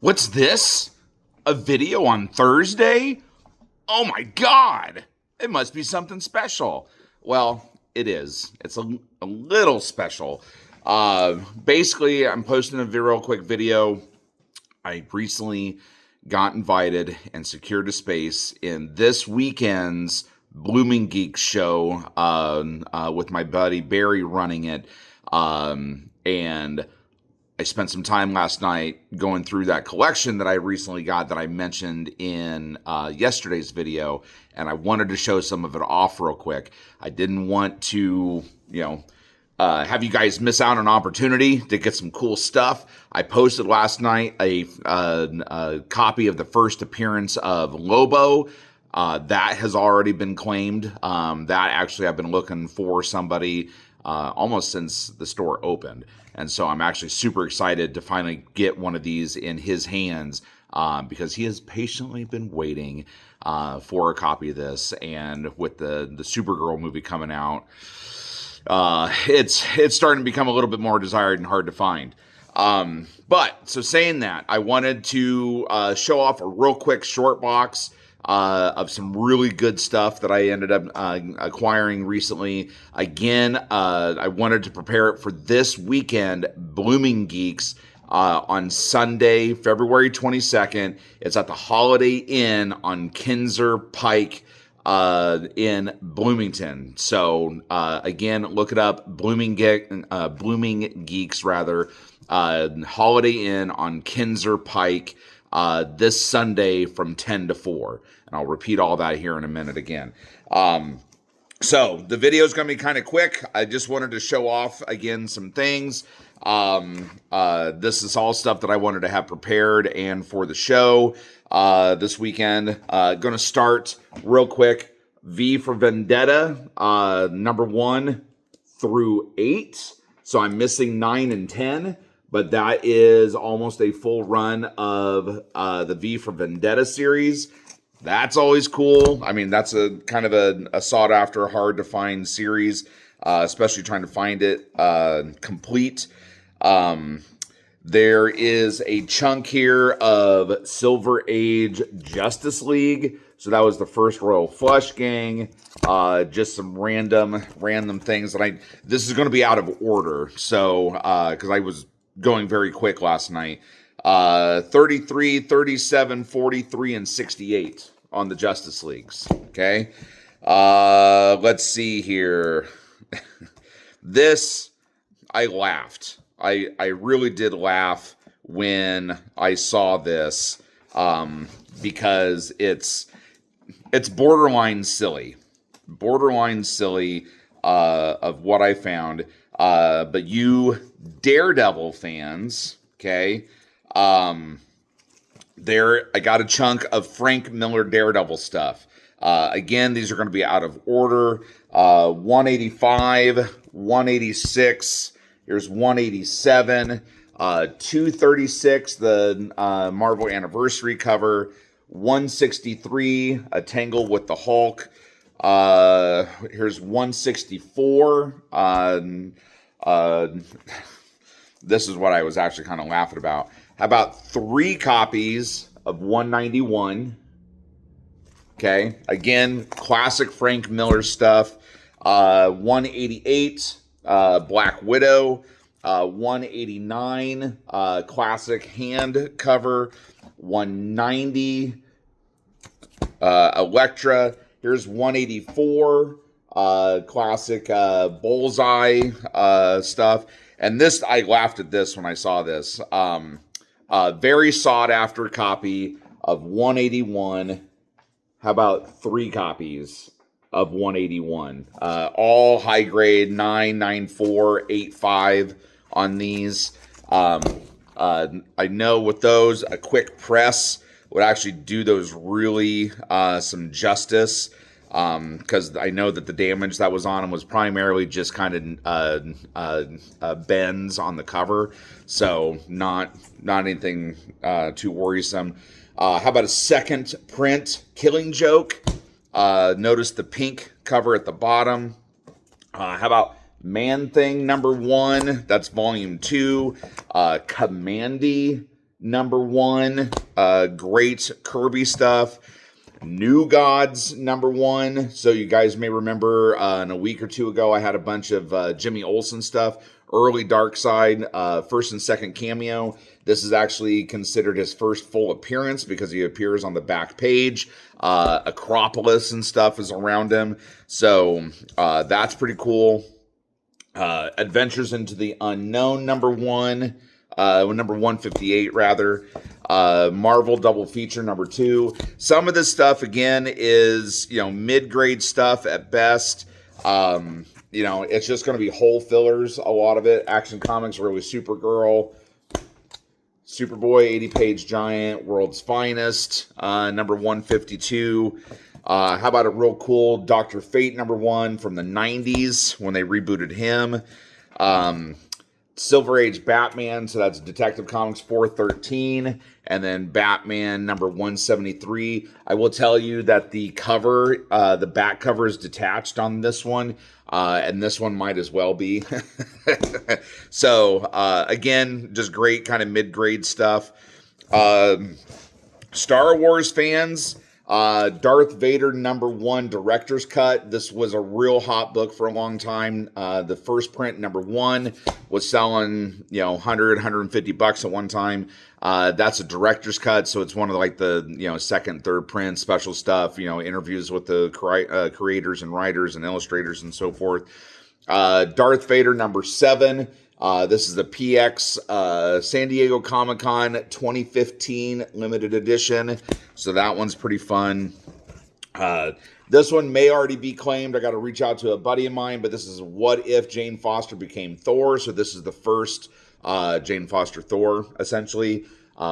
What's this? A video on Thursday? Oh my God! It must be something special. Well, it is. It's a little special. Basically, I'm posting a real quick video. I recently got invited and secured a space in this weekend's Bloomingeeks show with my buddy Barry running it. And I spent some time last night going through that collection that I recently got that I mentioned in yesterday's video, and I wanted to show some of it off real quick. I didn't want to, have you guys miss out on an opportunity to get some cool stuff. I posted last night a copy of the first appearance of Lobo. That has already been claimed. That actually I've been looking for somebody almost since the store opened. And so I'm actually super excited to finally get one of these in his hands because he has patiently been waiting for a copy of this. And with the Supergirl movie coming out, it's starting to become a little bit more desired and hard to find. But so saying that, I wanted to show off a real quick short box of some really good stuff that I ended up acquiring recently. Again, I wanted to prepare it for this weekend, Bloomingeeks, on Sunday, February 22nd. It's at the Holiday Inn on Kinser Pike in Bloomington. So, again, look it up, Bloomingeeks, rather. Holiday Inn on Kinser Pike. This Sunday from 10 to 4. And I'll repeat all that here in a minute again. So the video is going to be kind of quick. I just wanted to show off, again, some things. This is all stuff that I wanted to have prepared and for the show this weekend. Going to start real quick. V for Vendetta, number 1 through 8. So I'm missing 9 and 10. But that is almost a full run of the V for Vendetta series. That's always cool. I mean, that's a kind of a sought-after, hard-to-find series, especially trying to find it complete. There is a chunk here of Silver Age Justice League. So that was the first Royal Flush Gang. Just some random things. And this is going to be out of order. So, because I was going very quick last night. 33, 37, 43, and 68 on the Justice Leagues. Okay. Let's see here. This, I laughed. I really did laugh when I saw this because it's borderline silly. Borderline silly of what I found. But you Daredevil fans, okay, there, I got a chunk of Frank Miller Daredevil stuff. Again, these are going to be out of order. 185, 186, here's 187, 236, the Marvel Anniversary cover, 163, A Tangle with the Hulk. Here's 164. This is what I was actually kind of laughing about. How about 3 copies of 191? Okay. Again, classic Frank Miller stuff. 188, Black Widow. 189, classic hand cover. 190, Elektra. Here's 184, classic Bullseye stuff. And this, I laughed at this when I saw this. Very sought after copy of 181. How about 3 copies of 181? All high grade, 994, 85 on these. I know with those, a quick press would actually do those really some justice. Because I know that the damage that was on them was primarily just kind of bends on the cover, so not anything too worrisome. How about a second print Killing Joke? Notice the pink cover at the bottom. How about Man Thing number 1? That's volume 2. Commandy #1. Great Kirby stuff. New Gods #1. So you guys may remember in a week or two ago, I had a bunch of Jimmy Olsen stuff. Early Dark Side, first and second cameo. This is actually considered his first full appearance because he appears on the back page. Acropolis and stuff is around him. So that's pretty cool. Adventures into the Unknown #1. Number 158 rather. Marvel double feature #2. Some of this stuff again is mid-grade stuff at best. It's just going to be hole fillers, a lot of it. Action Comics, really Supergirl, Superboy, 80-page giant, World's Finest, number 152. How about a real cool Dr. Fate #1 from the 90s when they rebooted him. Silver Age Batman, so that's Detective Comics 413, and then Batman number 173. I will tell you that the cover, the back cover is detached on this one, and this one might as well be. So, again, just great kind of mid-grade stuff. Star Wars fans, Darth Vader #1 Director's Cut. This was a real hot book for a long time. The first print #1 was selling, $100, $150 at one time. That's a director's cut, so it's one of the second, third print special stuff. Interviews with the creators and writers and illustrators and so forth. Darth Vader #7. This is the PX San Diego Comic-Con 2015 limited edition. So that one's pretty fun. This one may already be claimed. I got to reach out to a buddy of mine, but this is What If Jane Foster Became Thor. So this is the first Jane Foster Thor, essentially.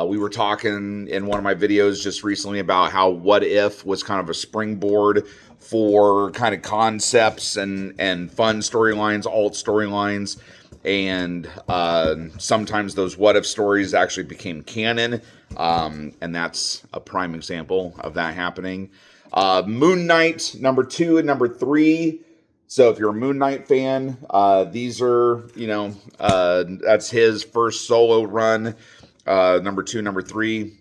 We were talking in one of my videos just recently about how What If was kind of a springboard for kind of concepts and fun storylines, alt storylines. And sometimes those what if stories actually became canon, and that's a prime example of that happening. Moon Knight #2 and #3. So if you're a Moon Knight fan, these are that's his first solo run. #2, #3.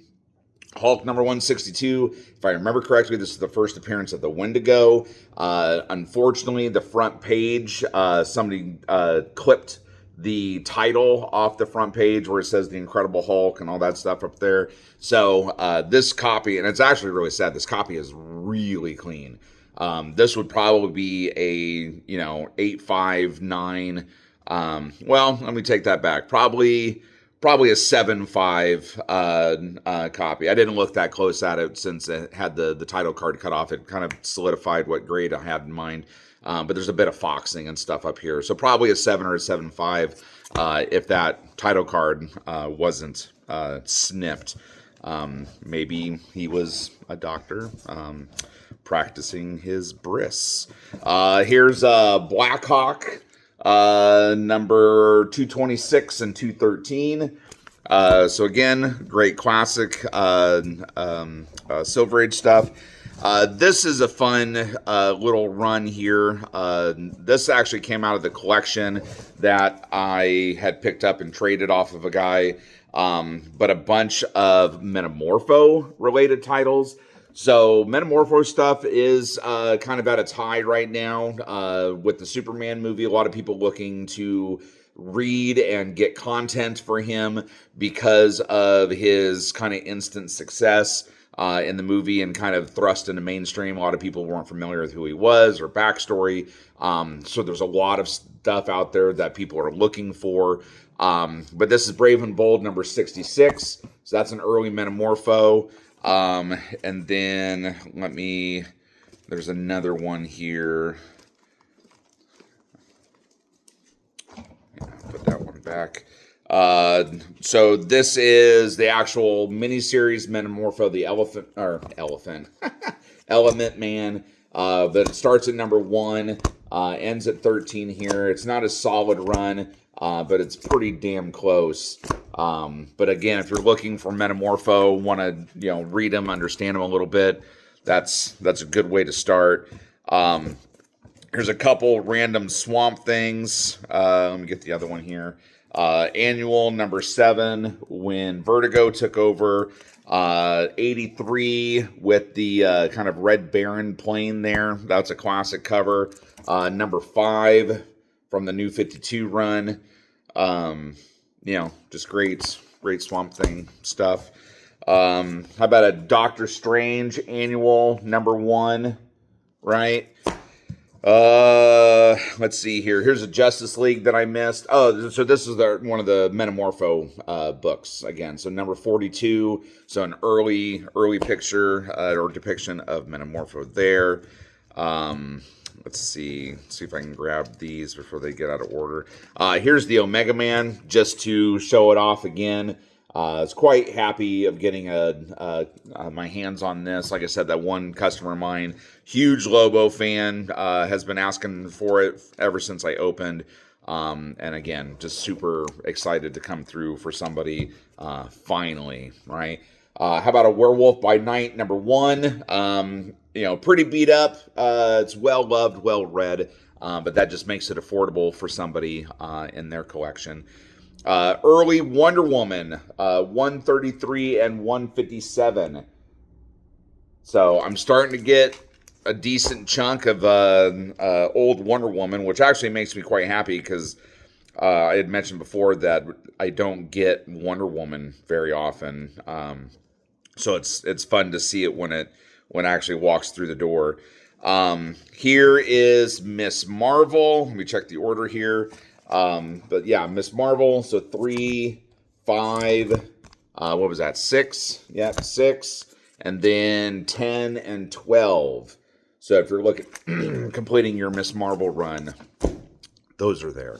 Hulk #162. If I remember correctly, this is the first appearance of the Wendigo. Unfortunately, the front page, somebody clipped the title off the front page where it says The Incredible Hulk and all that stuff up there. So this copy, and it's actually really sad, this copy is really clean. This would probably be a 8.5, 9. Well, let me take that back. Probably a 7.5 copy. I didn't look that close at it since it had the title card cut off. It kind of solidified what grade I had in mind. But there's a bit of foxing and stuff up here. So probably a 7 or a 7.5 if that title card wasn't snipped. Maybe he was a doctor practicing his bris. Here's Blackhawk, number 226 and 213. So again, great classic Silver Age stuff. This is a fun little run here. This actually came out of the collection that I had picked up and traded off of a guy, but a bunch of Metamorpho-related titles. So Metamorpho stuff is kind of at its high right now with the Superman movie. A lot of people looking to read and get content for him because of his kind of instant success in the movie and kind of thrust into mainstream. A lot of people weren't familiar with who he was or backstory. So there's a lot of stuff out there that people are looking for. But this is Brave and Bold number 66. So that's an early Metamorpho. And then there's another one here. Put that one back. So this is the actual miniseries Metamorpho, the Element Man. But it starts at number 1, ends at 13 here. It's not a solid run, but it's pretty damn close. But again, if you're looking for Metamorpho, want to read them, understand them a little bit, that's a good way to start. Here's a couple random Swamp Things. Let me get the other one here. Annual number 7 when Vertigo took over. 83 with the kind of Red Baron plane there. That's a classic cover. Number 5 from the New 52 run. Just great Swamp Thing stuff. How about a Doctor Strange annual number 1, right? Let's see here. Here's a Justice League that I missed. Oh, so this is one of the Metamorpho books again. So number 42. So an early picture or depiction of Metamorpho there. Let's see if I can grab these before they get out of order. Here's the Omega Man, just to show it off again. I was quite happy of getting my hands on this. Like I said, that one customer of mine, huge Lobo fan, has been asking for it ever since I opened. And again, just super excited to come through for somebody finally, right? How about a Werewolf by Night number 1? Pretty beat up. It's well loved, well read, but that just makes it affordable for somebody in their collection. Early Wonder Woman, 133 and 157. So I'm starting to get a decent chunk of old Wonder Woman, which actually makes me quite happy because I had mentioned before that I don't get Wonder Woman very often. So it's fun to see it when it actually walks through the door. Here is Miss Marvel. Let me check the order here. But yeah, Miss Marvel. So 3, 5, what was that? 6. Yep, 6. And then 10 and 12. So if you're looking, completing your Miss Marvel run, those are there.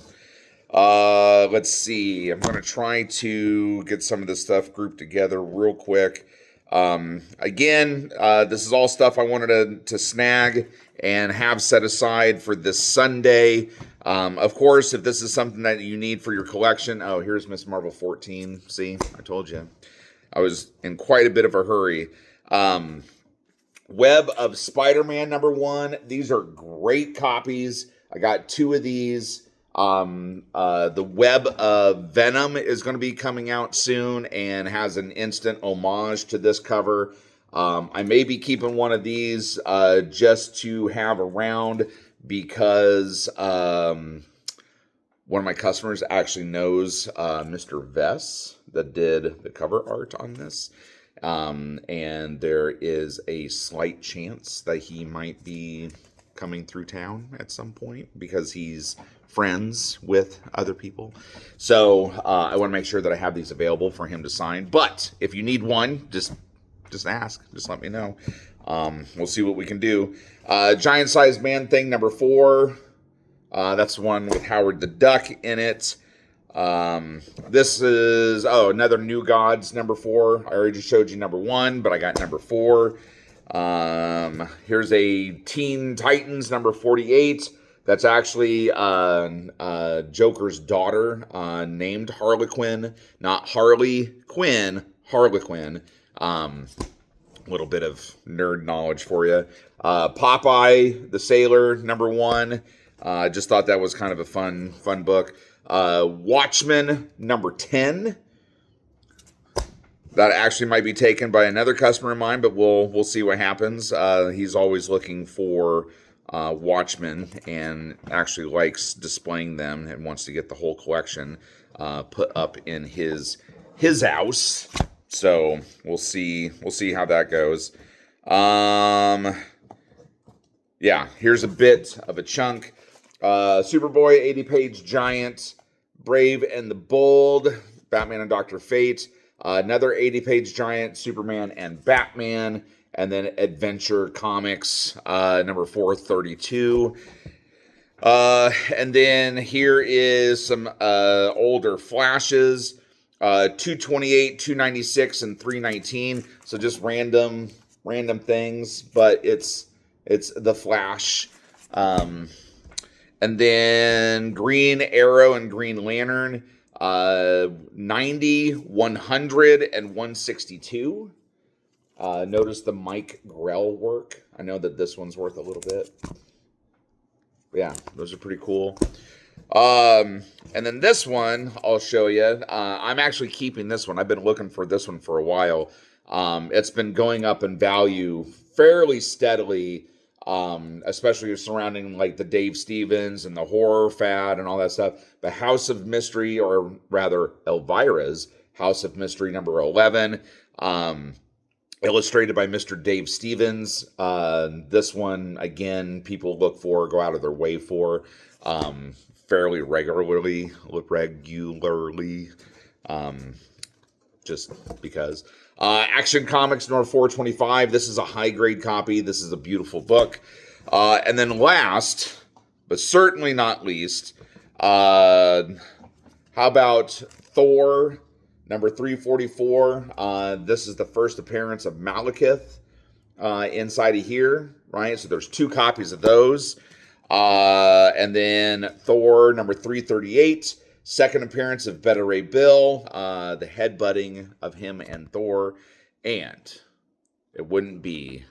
Let's see. I'm going to try to get some of this stuff grouped together real quick. Again, this is all stuff I wanted to snag and have set aside for this Sunday. Of course, if this is something that you need for your collection, here's Miss Marvel 14. See, I told you. I was in quite a bit of a hurry. Web of Spider-Man number 1. These are great copies. I got 2 of these. The Web of Venom is going to be coming out soon and has an instant homage to this cover. I may be keeping one of these just to have around because one of my customers actually knows Mr. Vess that did the cover art on this. And there is a slight chance that he might be coming through town at some point because he's friends with other people. So I want to make sure that I have these available for him to sign. But if you need one, just ask. Just let me know. We'll see what we can do. Giant Sized Man Thing number 4. That's the one with Howard the Duck in it. This is another New Gods number 4. I already showed you number 1, but I got number 4. Here's a Teen Titans number 48. That's actually Joker's daughter, named Harlequin, not Harley Quinn, Harlequin. Little bit of nerd knowledge for you. Popeye the Sailor, number 1. Just thought that was kind of a fun book. Watchmen, number 10. That actually might be taken by another customer of mine, but we'll see what happens. He's always looking for Watchmen and actually likes displaying them and wants to get the whole collection put up in his house. So we'll see how that goes. Yeah, here's a bit of a chunk. Superboy, 80-page giant, Brave and the Bold, Batman and Dr. Fate, another 80-page giant, Superman and Batman, and then Adventure Comics, number 432. And then here is some older flashes, 228, 296, and 319. So just random things, but it's the Flash. And then Green Arrow and Green Lantern, 90, 100, and 162. Notice the Mike Grell work. I know that this one's worth a little bit. But yeah, those are pretty cool. And then this one I'll show you. I'm actually keeping this one. I've been looking for this one for a while. It's been going up in value fairly steadily, especially surrounding like the Dave Stevens and the horror fad and all that stuff. But House of Mystery, or rather Elvira's House of Mystery number 11, illustrated by Mr. Dave Stevens. This one, again, people look for, go out of their way for, fairly regularly, just because. Action Comics number 425. This is a high grade copy. This is a beautiful book. And then last, but certainly not least, how about Thor number 344? This is the first appearance of Malekith inside of here, right? So there's 2 copies of those. And then Thor number 338, second appearance of Beta Ray Bill, the headbutting of him and Thor. And it wouldn't be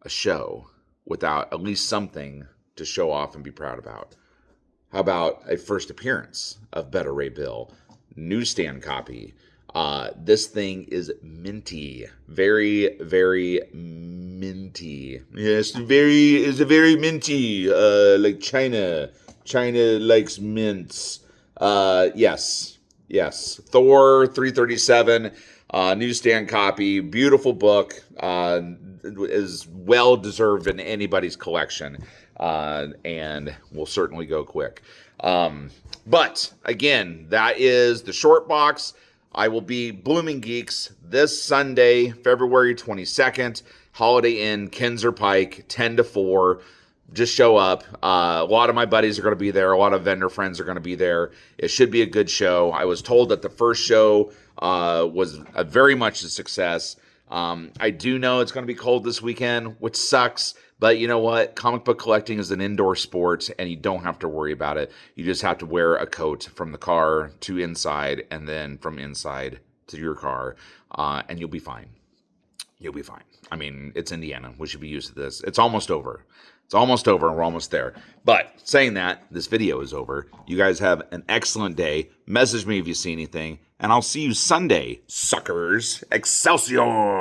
a show without at least something to show off and be proud about. How about a first appearance of Beta Ray Bill? Newsstand copy. This thing is minty. Very, very minty. Yes, it's a very minty, like China. China likes mints. Yes. Thor 337, newsstand copy. Beautiful book. Is well deserved in anybody's collection. And will certainly go quick. But again, that is the short box. I will be Bloomingeeks this Sunday, February 22nd, Holiday Inn, Kinser Pike, 10 to 4. Just show up. A lot of my buddies are going to be there. A lot of vendor friends are going to be there. It should be a good show. I was told that the first show was very much a success. I do know it's going to be cold this weekend, which sucks. But you know what? Comic book collecting is an indoor sport, and you don't have to worry about it. You just have to wear a coat from the car to inside, and then from inside to your car, and you'll be fine. You'll be fine. I mean, it's Indiana. We should be used to this. It's almost over. It's almost over, and we're almost there. But saying that, this video is over. You guys have an excellent day. Message me if you see anything, and I'll see you Sunday, suckers. Excelsior!